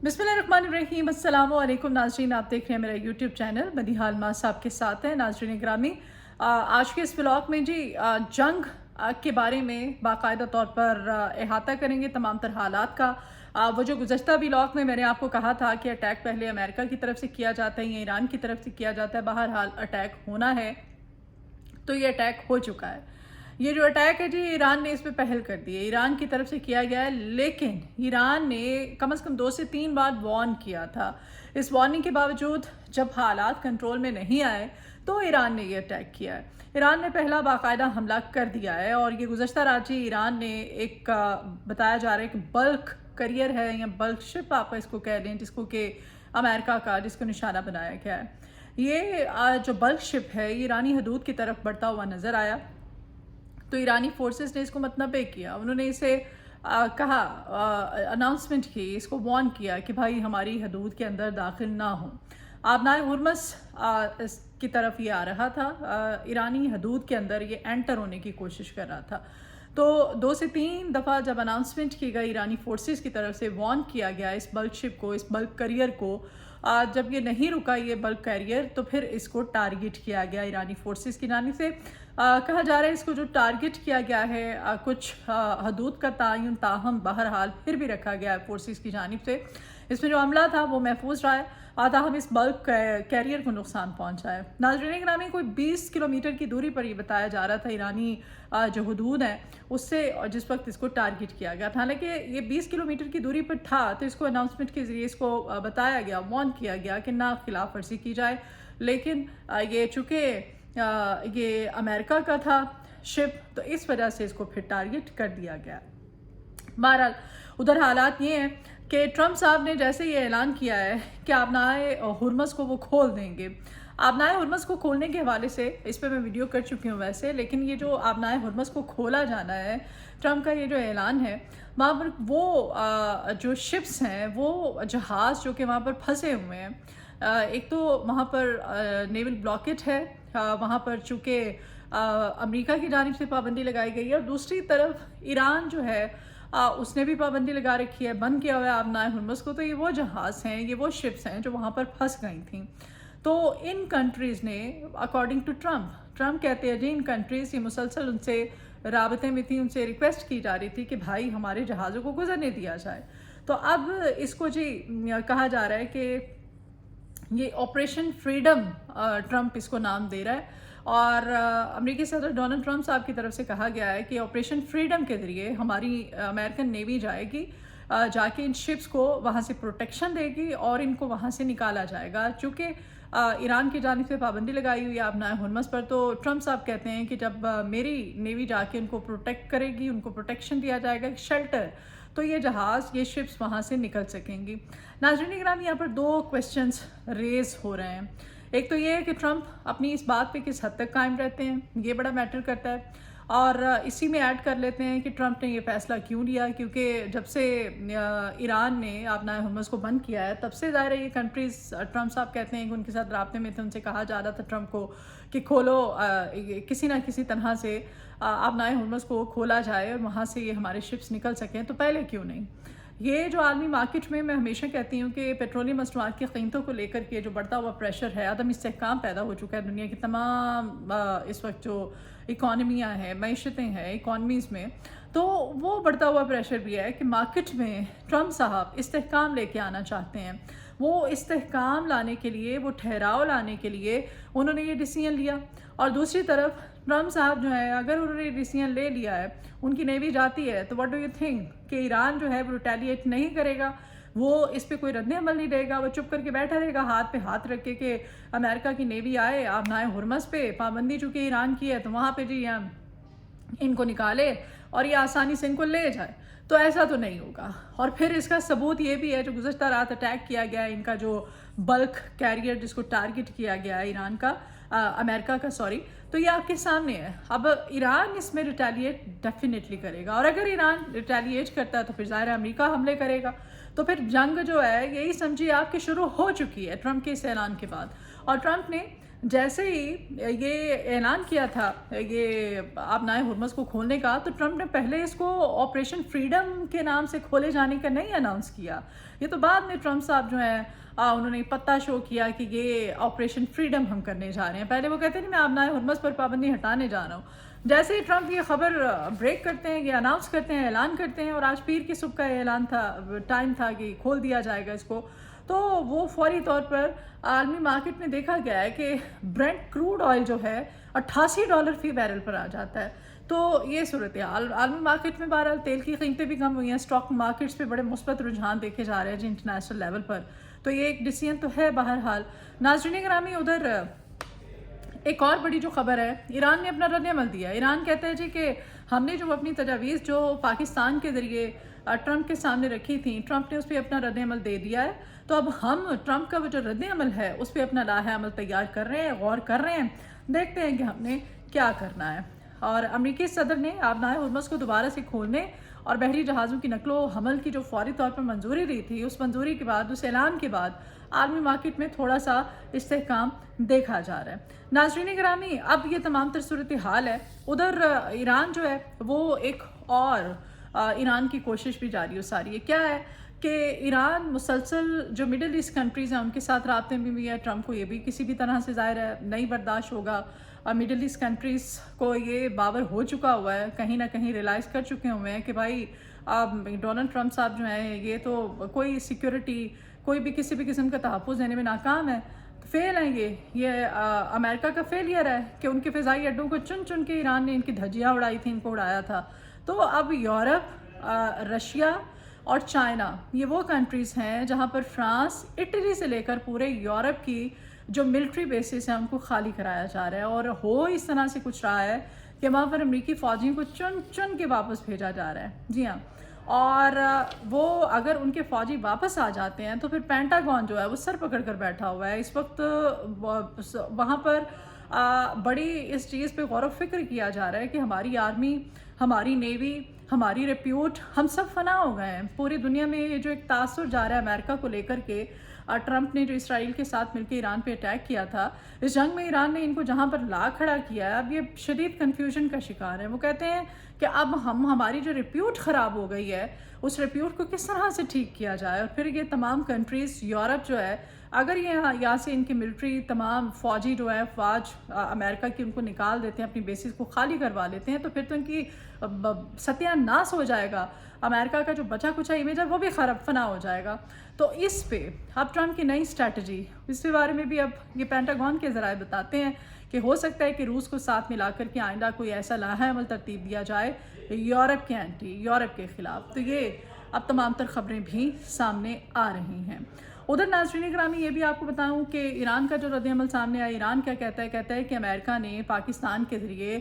बिस्मिल्लाहिर्रहमानिर्रहीम। अस्सलामु अलैकुम नाज़रीन, आप देख रहे हैं मेरा यूट्यूब चैनल। मदीहाल माँ साहब के साथ है। नाज़रीन ग्रामी, आज के इस व्लॉग में जी जंग के बारे में बाकायदा तौर पर अहाता करेंगे तमाम तर हालात का। वो जो गुज़श्ता व्लॉग में मैंने आपको कहा था कि अटैक पहले अमेरिका की तरफ से किया जाता है या ईरान की तरफ से किया जाता है, बहरहाल अटैक होना है तो ये अटैक हो चुका है। ये जो अटैक है जी, ईरान ने इस पे पहल कर दी है, ईरान की तरफ से किया गया है, लेकिन ईरान ने कम से कम 2 से 3 बार वार्न किया था। इस वार्निंग के बावजूद जब हालात कंट्रोल में नहीं आए तो ईरान ने ये अटैक किया है। ईरान ने पहला बाकायदा हमला कर दिया है और ये गुज़श्ता रात जी ईरान ने एक बताया जा रहा है कि बल्क करियर है या बल्क शिप आप इसको कह लें, जिसको कि अमेरिका का जिसको निशाना बनाया गया है। ये जो बल्क शिप है ये ईरानी हदूद की तरफ बढ़ता हुआ नज़र आया तो ईरानी फोर्सेस ने इसको मतनबे किया। उन्होंने इसे कहा, अनाउंसमेंट की, इसको वार्न किया कि भाई हमारी हदूद के अंदर दाखिल ना हो। आबनाए हुर्मस की तरफ ये आ रहा था, ईरानी हदूद के अंदर ये एंटर होने की कोशिश कर रहा था। तो 2 से 3 दफ़ा जब अनाउंसमेंट की गई ईरानी फोर्सेस की तरफ से, वार्न किया गया इस बल्क शिप को, इस बल्क करियर को, जब ये नहीं रुका ये बल्क कैरियर तो फिर इसको टारगेट किया गया ईरानी फोर्सेस की जानिब से। कहा जा रहा है इसको जो टारगेट किया गया है कुछ हदूद का तयन, ताहम बहरहाल फिर भी रखा गया है फोर्सेस की जानिब से। इसमें जो हमला था वो महफूज रहा है, ताहम इस बल्क कैरियर को नुकसान पहुंचा है। नाज़रीन ग्रामी, कोई 20 किलोमीटर की दूरी पर ये बताया जा रहा था ईरानी जो हदूद है उससे, जिस वक्त इसको टारगेट किया गया था। हालांकि ये 20 किलोमीटर की दूरी पर था तो इसको अनाउंसमेंट के ज़रिए इसको बताया गया, वार्न किया गया कि ना खिलाफ वर्जी की जाए, लेकिन ये चूँकि ये अमेरिका का था शिप तो इस वजह से इसको फिर टारगेट कर दिया गया। बहरहाल उधर हालात ये हैं कि ट्रंप साहब ने जैसे ये ऐलान किया है कि आबनाए हुर्मस को वो खोल देंगे। आबनाए हुर्मस को खोलने के हवाले से इस पर मैं वीडियो कर चुकी हूँ वैसे, लेकिन ये जो आबनाए हुर्मस को खोला जाना है, ट्रंप का ये जो ऐलान है, वहाँ पर वो जो शिप्स हैं, वो जहाज़ जो कि वहाँ पर फंसे हुए हैं, एक तो वहाँ पर नेवल ब्लॉकेट है, वहाँ पर चूँकि अमेरिका की जानिब से पाबंदी लगाई गई है और दूसरी तरफ ईरान जो है उसने भी पाबंदी लगा रखी है, बंद किया हुआ है आबनाए हुर्मस को। तो ये वो जहाज़ हैं, ये वो शिप्स हैं जो वहाँ पर फंस गई थी। तो इन कंट्रीज़ ने अकॉर्डिंग टू ट्रंप कहते हैं जी, इन कंट्रीज़ ये मुसलसल उनसे राबते में थी, उनसे रिक्वेस्ट की जा रही थी कि भाई हमारे जहाज़ों को गुजरने दिया जाए। तो अब इसको जी कहा जा रहा है कि ये ऑपरेशन फ्रीडम ट्रंप इसको नाम दे रहा है और अमेरिकी सदर डोनाल्ड ट्रंप साहब की तरफ से कहा गया है कि ऑपरेशन फ्रीडम के ज़रिए हमारी अमेरिकन नेवी जाएगी, जाके इन शिप्स को वहाँ से प्रोटेक्शन देगी और इनको वहाँ से निकाला जाएगा। चूँकि ईरान की जानिब से पाबंदी लगाई हुई है आबनाए हुर्मस पर, तो ट्रंप साहब कहते हैं कि जब मेरी नेवी जाके उनको प्रोटेक्ट करेगी, उनको प्रोटेक्शन दिया जाएगा, शेल्टर, तो ये जहाज़, ये शिप्स वहाँ से निकल सकेंगी। नाज़रीन ग्रामी, यहाँ पर 2 क्वेश्चंस रेज़ हो रहे हैं। एक तो ये है कि ट्रंप अपनी इस बात पे किस हद तक कायम रहते हैं, ये बड़ा मैटर करता है। और इसी में ऐड कर लेते हैं कि ट्रंप ने ये फ़ैसला क्यों लिया, क्योंकि जब से ईरान ने आबनाए हुर्मस को बंद किया है तब से ज़ाहिर है ये कंट्रीज़, ट्रंप साहब कहते हैं कि उनके साथ राब्ते में थे, उनसे कहा जा रहा था ट्रंप को कि खोलो, किसी ना किसी तरह से आबनाए हुर्मस को खोला जाए और वहाँ से ये हमारे शिप्स निकल सकें, तो पहले क्यों नहीं। ये जो आलमी मार्केट में मैं हमेशा कहती हूँ कि पेट्रोलियम मसनूआत की कीमतों को लेकर के जो बढ़ता हुआ प्रेशर है, अदम इस्तेहकाम पैदा हो चुका है दुनिया की तमाम इस वक्त जो इकॉनमियाँ हैं, मईशतें हैं इकॉनमीज़ में, तो वो बढ़ता हुआ प्रेशर भी है कि मार्केट में ट्रंप साहब इस्तेहकाम लेके आना चाहते हैं। वो इस्तेहकाम लाने के लिए, वो ठहराव लाने के लिए उन्होंने ये डिसीजन लिया। और दूसरी तरफ ट्रंप साहब जो है, अगर उन्होंने डिसीजन ले लिया है, उनकी नेवी जाती है, तो व्हाट डू यू थिंक कि ईरान जो है वो रिटेलिएट नहीं करेगा, वो इस पे कोई रद्द अमल नहीं देगा, वो चुप करके बैठा रहेगा हाथ पे हाथ रख के कि अमेरिका की नेवी आए, आबनाए हुर्मस पे पाबंदी चूँकि ईरान की है तो वहाँ पे जी इनको निकाले और ये आसानी से इनको ले जाए। तो ऐसा तो नहीं होगा। और फिर इसका सबूत ये भी है, जो गुज़श्ता रात अटैक किया गया है, इनका जो बल्क कैरियर जिसको टारगेट किया गया है ईरान का, अमेरिका का सॉरी, तो ये आपके सामने है। अब ईरान इसमें रिटेलिएट डेफिनेटली करेगा और अगर ईरान रिटेलिएट करता है तो फिर ज़ाहिर है अमेरिका हमले करेगा। तो फिर जंग जो है यही समझिए आपकी शुरू हो चुकी है ट्रंप के इस ऐलान के बाद। और ट्रंप ने جیسے ہی یہ اعلان کیا تھا یہ آبنائے ہرمز کو کھولنے کا، تو ٹرمپ نے پہلے اس کو آپریشن فریڈم کے نام سے کھولے جانے کا نہیں اناؤنس کیا. یہ تو بعد میں ٹرمپ صاحب جو ہیں انہوں نے پتہ شو کیا کہ یہ آپریشن فریڈم ہم کرنے جا رہے ہیں. پہلے وہ کہتے ہیں میں آبنائے ہرمز پر پابندی ہٹانے جا رہا ہوں. جیسے ہی ٹرمپ یہ خبر بریک کرتے ہیں، یہ اناؤنس کرتے ہیں، اعلان کرتے ہیں، اور آج پیر کی صبح کا اعلان تھا، ٹائم تھا کہ کھول دیا جائے گا اس کو، تو وہ فوری طور پر عالمی مارکیٹ میں دیکھا گیا ہے کہ برنٹ کروڈ آئل جو ہے $88 فی بیرل پر آ جاتا ہے. تو یہ صورتحال عالمی مارکیٹ میں بہرحال تیل کی قیمتیں بھی کم ہوئی ہیں، اسٹاک مارکیٹس پہ بڑے مثبت رجحان دیکھے جا رہے ہیں جی انٹرنیشنل لیول پر. تو یہ ایک ڈیسیژن تو ہے بہرحال. ناظرین گرامی، ادھر ایک اور بڑی جو خبر ہے، ایران نے اپنا رد عمل دیا. ایران کہتا ہے جی کہ ہم نے جو اپنی تجاویز جو پاکستان کے ذریعے ٹرمپ کے سامنے رکھی تھیں، ٹرمپ نے اس پہ اپنا رد عمل دے دیا ہے. تو اب ہم ٹرمپ کا وہ جو رد عمل ہے اس پہ اپنا لاحہ عمل تیار کر رہے ہیں، غور کر رہے ہیں، دیکھتے ہیں کہ ہم نے کیا کرنا ہے. اور امریکی صدر نے آبنائے ہرمز کو دوبارہ سے کھولنے اور بحری جہازوں کی نقل و حمل کی جو فوری طور پر منظوری دی تھی، اس منظوری کے بعد، اس اعلان کے بعد عالمی مارکیٹ میں تھوڑا سا استحکام دیکھا جا رہا ہے. ناظرین گرامی، اب یہ تمام تر صورتحال ہے. ادھر ایران جو ہے وہ ایک اور ایران کی کوشش بھی جاری و ساری ہے. کیا ہے کہ ایران مسلسل جو مڈل ایسٹ کنٹریز ہیں ان کے ساتھ رابطے میں بھی ہے. ٹرمپ کو یہ بھی کسی بھی طرح سے ظاہر ہے نہیں برداشت ہوگا. مڈل ایسٹ کنٹریز کو یہ باور ہو چکا ہوا ہے، کہیں نہ کہیں ریلائز کر چکے ہوئے ہیں کہ بھائی ڈونلڈ ٹرمپ صاحب جو ہیں یہ تو کوئی سیکیورٹی، کوئی بھی کسی بھی قسم کا تحفظ دینے میں ناکام ہے، فیل ہیں. یہ امریکہ کا فیلئر ہے کہ ان کے فضائی اڈوں کو چن چن کے ایران نے ان کی دھجیاں اڑائی تھیں، ان کو اڑایا تھا. تو اب یورپ، رشیا اور چائنا، یہ وہ کنٹریز ہیں جہاں پر فرانس، اٹلی سے لے کر پورے یورپ کی جو ملٹری بیسز ہیں ان کو خالی کرایا جا رہا ہے. اور ہو اس طرح سے کچھ رہا ہے کہ وہاں پر امریکی فوجیوں کو چن چن کے واپس بھیجا جا رہا ہے. جی ہاں، اور وہ اگر ان کے فوجی واپس آ جاتے ہیں تو پھر پینٹاگون جو ہے وہ سر پکڑ کر بیٹھا ہوا ہے اس وقت. وہاں پر بڑی اس چیز پہ غور و فکر کیا جا رہا ہے کہ ہماری آرمی، ہماری نیوی، ہماری ریپیوٹ، ہم سب فنا ہو گئے ہیں. پوری دنیا میں یہ جو ایک تاثر جا رہا ہے امریکہ کو لے کر کے، ٹرمپ نے جو اسرائیل کے ساتھ مل کے ایران پہ اٹیک کیا تھا، اس جنگ میں ایران نے ان کو جہاں پر لا کھڑا کیا ہے، اب یہ شدید کنفیوژن کا شکار ہے. وہ کہتے ہیں کہ اب ہماری جو ریپیوٹ خراب ہو گئی ہے اس ریپیوٹ کو کس طرح سے ٹھیک کیا جائے. اور پھر یہ تمام کنٹریز، یورپ جو ہے، اگر یہاں سے ان کی ملٹری تمام فوجی جو ہے فوج امریکہ کی ان کو نکال دیتے ہیں، اپنی بیسز کو خالی کروا لیتے ہیں، تو پھر تو ان کی ستیہ ناس ہو جائے گا. امریکہ کا جو بچا کچا امیج ہے وہ بھی خراب فنا ہو جائے گا. تو اس پہ اب ٹرمپ کی نئی اسٹریٹجی، اس کے بارے میں بھی اب یہ پینٹاگون کے ذرائع بتاتے ہیں کہ ہو سکتا ہے کہ روس کو ساتھ ملا کر کے آئندہ کوئی ایسا لاحہ عمل ترتیب دیا جائے یورپ کے یورپ کے خلاف. تو یہ اب تمام تر خبریں بھی سامنے آ رہی ہیں. ادھر ناظرین گرامی، یہ بھی آپ کو بتاؤں کہ ایران کا جو رد عمل سامنے آیا، ایران کیا کہتا ہے کہ امریکہ نے پاکستان کے ذریعے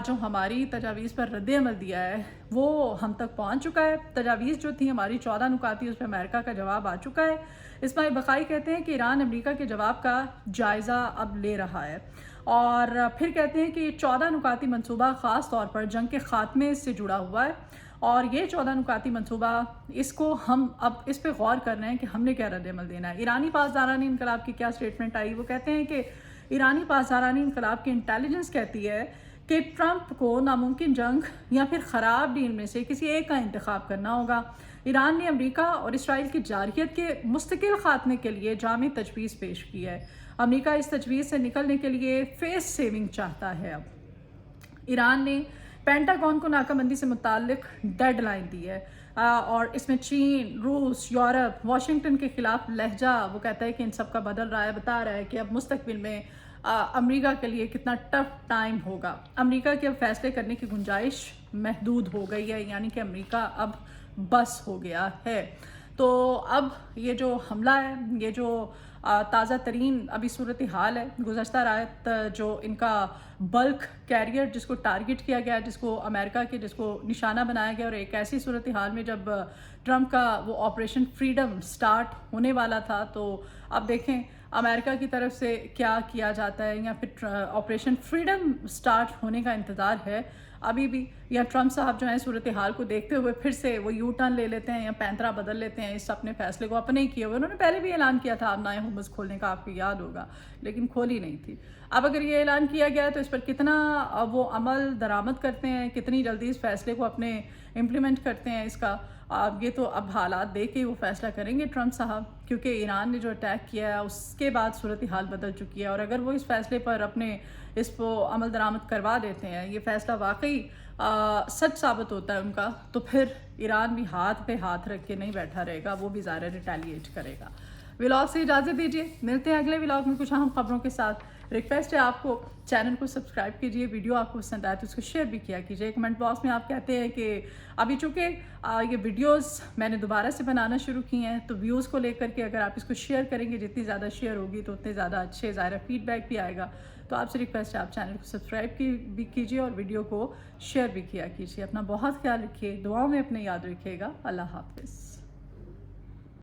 جو ہماری تجاویز پر رد عمل دیا ہے وہ ہم تک پہنچ چکا ہے. تجاویز جو تھی ہماری 14 نکاتی، اس پہ امریکہ کا جواب آ چکا ہے. اسماعیل بقائی کہتے ہیں کہ ایران امریکہ کے جواب کا جائزہ اب لے رہا ہے. اور پھر کہتے ہیں کہ یہ 14 نکاتی منصوبہ خاص طور پر جنگ کے خاتمے سے جڑا ہوا ہے، اور یہ 14 نکاتی منصوبہ اس کو ہم اب اس پہ غور کر رہے ہیں کہ ہم نے کیا رد عمل دینا ہے. ایرانی پاسداران انقلاب کی کیا سٹیٹمنٹ آئی؟ وہ کہتے ہیں کہ ایرانی پاسداران انقلاب کی انٹیلیجنس کہتی ہے کہ ٹرمپ کو ناممکن جنگ یا پھر خراب ڈیل میں سے کسی ایک کا انتخاب کرنا ہوگا. ایران نے امریکہ اور اسرائیل کی جارحیت کے مستقل خاتمے کے لیے جامع تجویز پیش کی ہے. امریکہ اس تجویز سے نکلنے کے لیے فیس سیونگ چاہتا ہے. اب ایران نے پینٹاگون کو ناکہ بندی سے متعلق ڈیڈ لائن دی ہے، اور اس میں چین، روس، یورپ، واشنگٹن کے خلاف لہجہ وہ کہتا ہے کہ ان سب کا بدل رہا ہے، بتا رہا ہے کہ اب مستقبل میں امریکہ کے لیے کتنا ٹف ٹائم ہوگا. امریکہ کے اب فیصلے کرنے کی گنجائش محدود ہو گئی ہے، یعنی کہ امریکہ اب بس ہو گیا ہے. تو اب یہ جو حملہ ہے، یہ جو تازہ ترین ابھی صورتحال ہے، گزشتہ رات جو ان کا بلک کیریئر جس کو ٹارگٹ کیا گیا، جس کو امریکہ کے جس کو نشانہ بنایا گیا، اور ایک ایسی صورتحال میں جب ٹرمپ کا وہ آپریشن فریڈم سٹارٹ ہونے والا تھا، تو اب دیکھیں अमेरिका की तरफ से क्या किया जाता है या फिर ऑपरेशन फ्रीडम स्टार्ट होने का इंतज़ार है अभी भी, या ट्रम्प साहब जो हैं सूरत हाल को देखते हुए फिर से वो यू टर्न ले लेते हैं या पैंतरा बदल लेते हैं, इस अपने फैसले को अपने ही किए हुए। उन्होंने पहले भी ऐलान किया था आबनाए हुर्मुज़ खोलने का, आपको याद होगा, लेकिन खोली नहीं थी। अब अगर ये ऐलान किया गया तो इस पर कितना वो अमल दरामद करते हैं, कितनी जल्दी इस फैसले को अपने इम्प्लीमेंट करते हैं, इसका ये तो अब हालात देख के वो फैसला करेंगे ट्रम्प साहब, क्योंकि ईरान ने जो अटैक किया है उसके बाद सूरत हाल बदल चुकी है। और अगर वो इस फैसले पर अपने इस को अमल दरामद करवा देते हैं, ये फैसला वाकई सच साबित होता है उनका, तो फिर ईरान भी हाथ पे हाथ रख के नहीं बैठा रहेगा, वो भी ज़ाहिर रिटेलिएट करेगा। व्लॉग से इजाज़त दीजिए, मिलते हैं अगले व्लॉग में कुछ अहम खबरों के साथ। रिक्वेस्ट है आपको चैनल को सब्सक्राइब कीजिए, वीडियो आपको पसंद आए तो उसको शेयर भी किया कीजिए। कमेंट बॉक्स में आप कहते हैं कि अभी चूँकि ये वीडियोस मैंने दोबारा से बनाना शुरू की हैं, तो व्यूज़ को लेकर के अगर आप इसको शेयर करेंगे, जितनी ज़्यादा शेयर होगी तो उतने ज़्यादा अच्छे ज़ाहिर फीडबैक भी आएगा। तो आपसे रिक्वेस्ट है आप चैनल को सब्सक्राइब भी कीजिए और वीडियो को शेयर भी किया कीजिए। अपना बहुत ख्याल रखिए, दुआओं में अपने याद रखिएगा। अल्लाह हाफ़िज़।